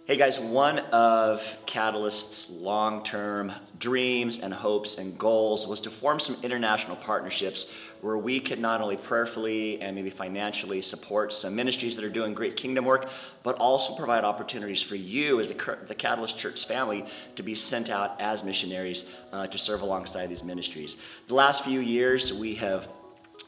Hey guys, one of Catalyst's long-term dreams and hopes and goals was to form some international partnerships where we could not only prayerfully and maybe financially support some ministries that are doing great kingdom work, but also provide opportunities for you as the Catalyst Church family to be sent out as missionaries to serve alongside these ministries. The last few years, we have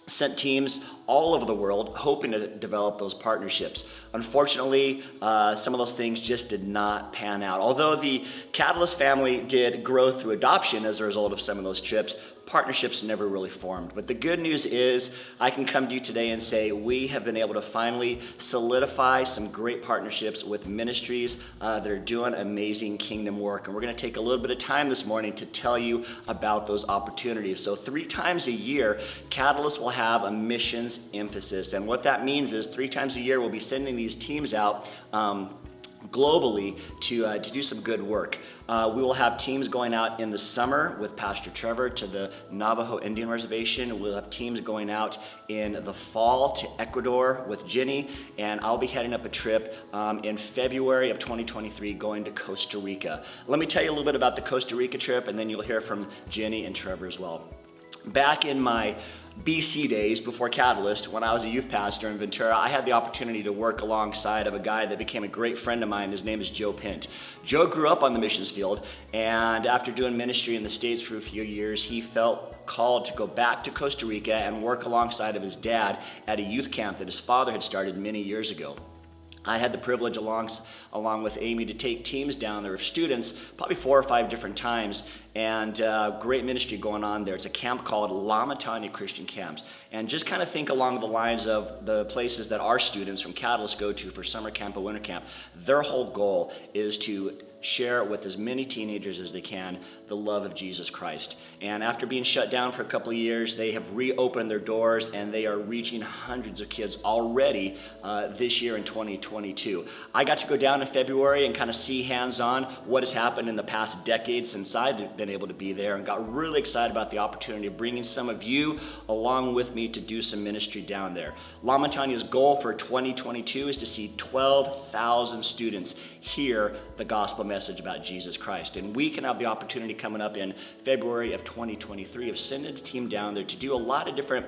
sent teams all over the world hoping to develop those partnerships. Unfortunately, some of those things just did not pan out. Although the Catalyst family did grow through adoption as a result of some of those trips, partnerships never really formed. But the good news is I can come to you today and say we have been able to finally solidify some great partnerships with ministries that are doing amazing kingdom work. And we're going to take a little bit of time this morning to tell you about those opportunities. So 3 times a year, Catalyst will have a missions emphasis. And what that means is 3 times a year we'll be sending these teams out globally to do some good work. We will have teams going out in the summer with Pastor Trevor to the Navajo Indian Reservation. We'll have teams going out in the fall to Ecuador with Jenny, and I'll be heading up a trip in February of 2023 going to Costa Rica. Let me tell you a little bit about the Costa Rica trip, and then you'll hear from Jenny and Trevor as well. Back in my BC days before Catalyst, when I was a youth pastor in Ventura, I had the opportunity to work alongside of a guy that became a great friend of mine. His name is Joe Pint. Joe grew up on the missions field, and after doing ministry in the States for a few years, he felt called to go back to Costa Rica and work alongside of his dad at a youth camp that his father had started many years ago. I had the privilege along with Amy to take teams down there of students, probably 4 or 5 different times, and great ministry going on there. It's a camp called La Montaña Christian Camps. And just kind of think along the lines of the places that our students from Catalyst go to for summer camp or winter camp. Their whole goal is to share with as many teenagers as they can the love of Jesus Christ. And after being shut down for a couple of years, they have reopened their doors and they are reaching hundreds of kids already this year in 2022. I got to go down in February and kind of see hands-on what has happened in the past decade since I've been able to be there, and got really excited about the opportunity of bringing some of you along with me to do some ministry down there. La Montaña's goal for 2022 is to see 12,000 students hear the gospel message about Jesus Christ. And we can have the opportunity coming up in February of 2023 of sending a team down there to do a lot of different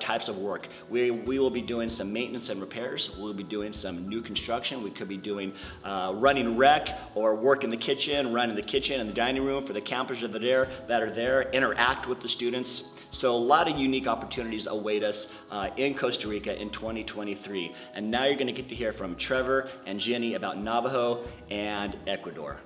types of work. We will be doing some maintenance and repairs. We'll be doing some new construction. We could be doing running rec or work in the kitchen, running the kitchen and the dining room for the campers that are there, interact with the students. So a lot of unique opportunities await us in Costa Rica in 2023. And now you're going to get to hear from Trevor and Jenny about Navajo and Ecuador.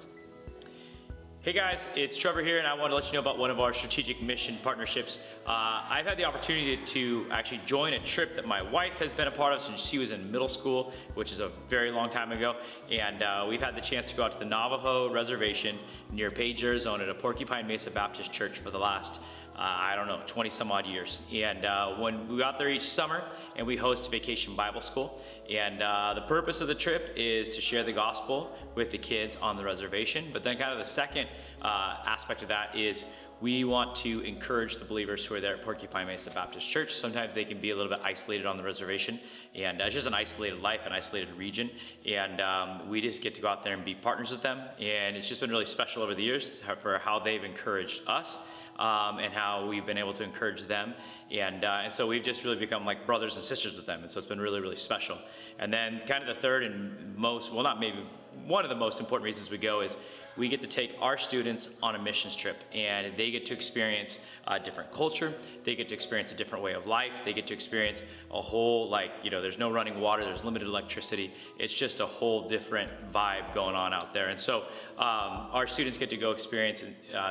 Hey guys, it's Trevor here, and I want to let you know about one of our strategic mission partnerships. I've had the opportunity to actually join a trip that my wife has been a part of since she was in middle school, which is a very long time ago. And we've had the chance to go out to the Navajo Reservation near Page, Arizona, to Porcupine Mesa Baptist Church for the last 20 some odd years. And when we go out there each summer and we host Vacation Bible School, and the purpose of the trip is to share the gospel with the kids on the reservation. But then kind of the second aspect of that is we want to encourage the believers who are there at Porcupine Mesa Baptist Church. Sometimes they can be a little bit isolated on the reservation, and it's just an isolated life, an isolated region, and we just get to go out there and be partners with them. And it's just been really special over the years for how they've encouraged us. And how we've been able to encourage them. And so we've just really become like brothers and sisters with them. And so it's been really, really special. And then kind of the third and most, well, not maybe one of the most important reasons we go is we get to take our students on a missions trip, and they get to experience a different culture. They get to experience a different way of life. They get to experience a whole, there's no running water, there's limited electricity. It's just a whole different vibe going on out there. And so our students get to go experience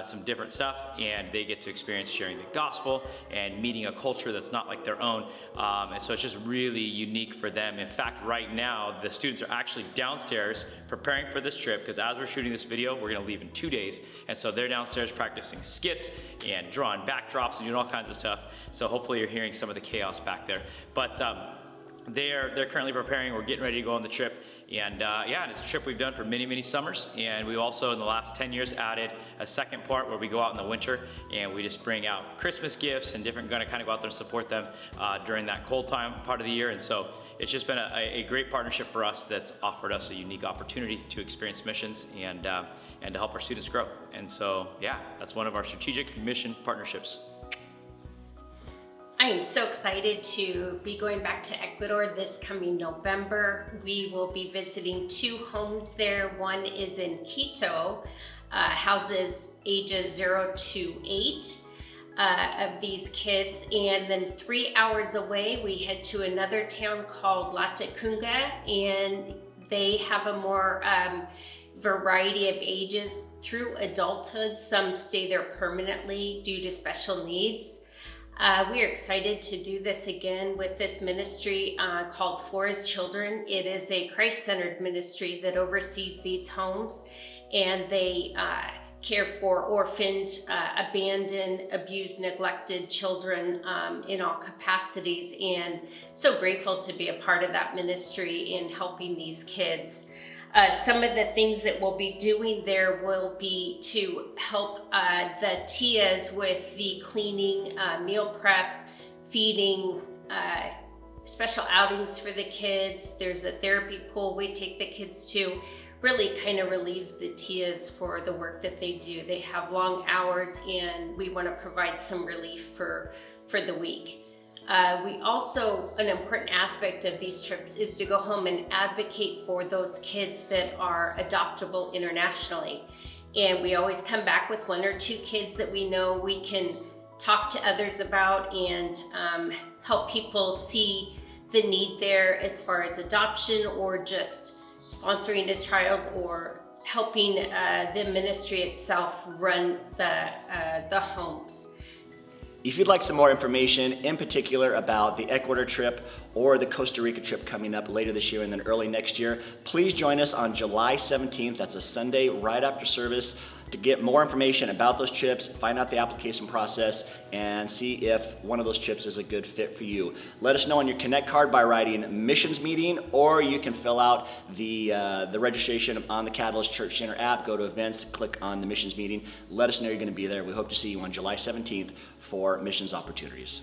some different stuff, and they get to experience sharing the gospel and meeting a culture that's not like their own. And so it's just really unique for them. In fact, right now, the students are actually downstairs preparing for this trip, because as we're shooting this video, we're gonna leave in 2 days. And so they're downstairs practicing skits and drawing backdrops and doing all kinds of stuff. So hopefully you're hearing some of the chaos back there. But they're currently preparing. We're getting ready to go on the trip, And and it's a trip we've done for many, many summers. And we've also, in the last 10 years, added a second part where we go out in the winter and we just bring out Christmas gifts and gonna kind of go out there and support them during that cold time part of the year. And so it's just been a great partnership for us that's offered us a unique opportunity to experience missions and to help our students grow. And so, that's one of our strategic mission partnerships. I am so excited to be going back to Ecuador this coming November. We will be visiting 2 homes there. One is in Quito, houses ages 0 to 8 of these kids. And then 3 hours away, we head to another town called Latacunga, and they have a more variety of ages through adulthood. Some stay there permanently due to special needs. We are excited to do this again with this ministry called For His Children. It is a Christ-centered ministry that oversees these homes, and they care for orphaned, abandoned, abused, neglected children in all capacities, and so grateful to be a part of that ministry in helping these kids. Some of the things that we'll be doing there will be to help the tias with the cleaning, meal prep, feeding, special outings for the kids. There's a therapy pool we take the kids to. Really kind of relieves the tias for the work that they do. They have long hours, and we want to provide some relief for the week. We also, an important aspect of these trips is to go home and advocate for those kids that are adoptable internationally. And we always come back with 1 or 2 kids that we know we can talk to others about and help people see the need there as far as adoption or just sponsoring a child or helping the ministry itself run the homes. If you'd like some more information, in particular about the Ecuador trip or the Costa Rica trip coming up later this year and then early next year, please join us on July 17th. That's a Sunday right after service to get more information about those trips, find out the application process, and see if one of those trips is a good fit for you. Let us know on your Connect card by writing Missions Meeting, or you can fill out the registration on the Catalyst Church Center app, go to events, click on the Missions Meeting. Let us know you're going to be there. We hope to see you on July 17th for missions opportunities.